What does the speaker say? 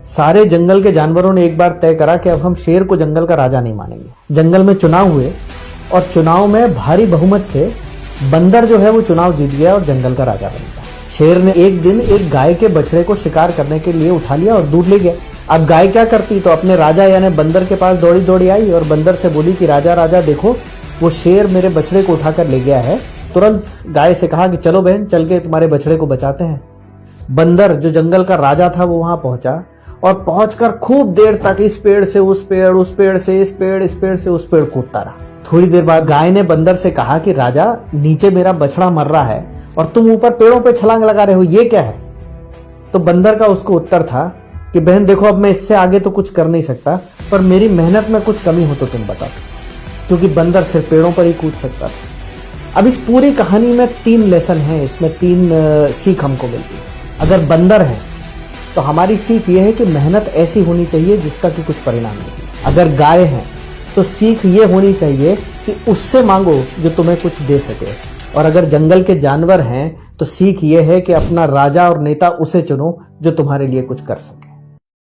सारे जंगल के जानवरों ने एक बार तय करा कि अब हम शेर को जंगल का राजा नहीं मानेंगे। जंगल में चुनाव हुए और चुनाव में भारी बहुमत से बंदर जो है वो चुनाव जीत गया और जंगल का राजा बन गया। शेर ने एक दिन एक गाय के बछड़े को शिकार करने के लिए उठा लिया और दूर ले गया। अब गाय क्या करती, तो अपने राजा यानी बंदर के पास दौड़ी दौड़ी आई और बंदर से बोली कि राजा राजा देखो, वो शेर मेरे बछड़े को उठाकर ले गया है। तुरंत गाय से कहा कि चलो बहन, चल के तुम्हारे बछड़े को बचाते हैं। बंदर जो जंगल का राजा था वो वहां पहुंचा और पहुंचकर खूब देर तक इस पेड़ से उस पेड़, उस पेड़ से इस पेड़, इस पेड़ से उस पेड़ कूदता रहा। थोड़ी देर बाद गाय ने बंदर से कहा कि राजा, नीचे मेरा बछड़ा मर रहा है और तुम ऊपर पेड़ों पे छलांग लगा रहे हो, ये क्या है? तो बंदर का उसको उत्तर था कि बहन देखो, अब मैं इससे आगे तो कुछ कर नहीं सकता, पर मेरी मेहनत में कुछ कमी हो तो तुम बताओ, क्योंकि बंदर सिर्फ पेड़ों पर ही कूद सकता था। अब इस पूरी कहानी में 3 लेसन हैं, इसमें 3 सीख हमको मिलती है। अगर बंदर है तो हमारी सीख ये है कि मेहनत ऐसी होनी चाहिए जिसका कि कुछ परिणाम नहीं। अगर गाय है तो सीख ये होनी चाहिए कि उससे मांगो जो तुम्हें कुछ दे सके। और अगर जंगल के जानवर हैं तो सीख ये है कि अपना राजा और नेता उसे चुनो जो तुम्हारे लिए कुछ कर सके।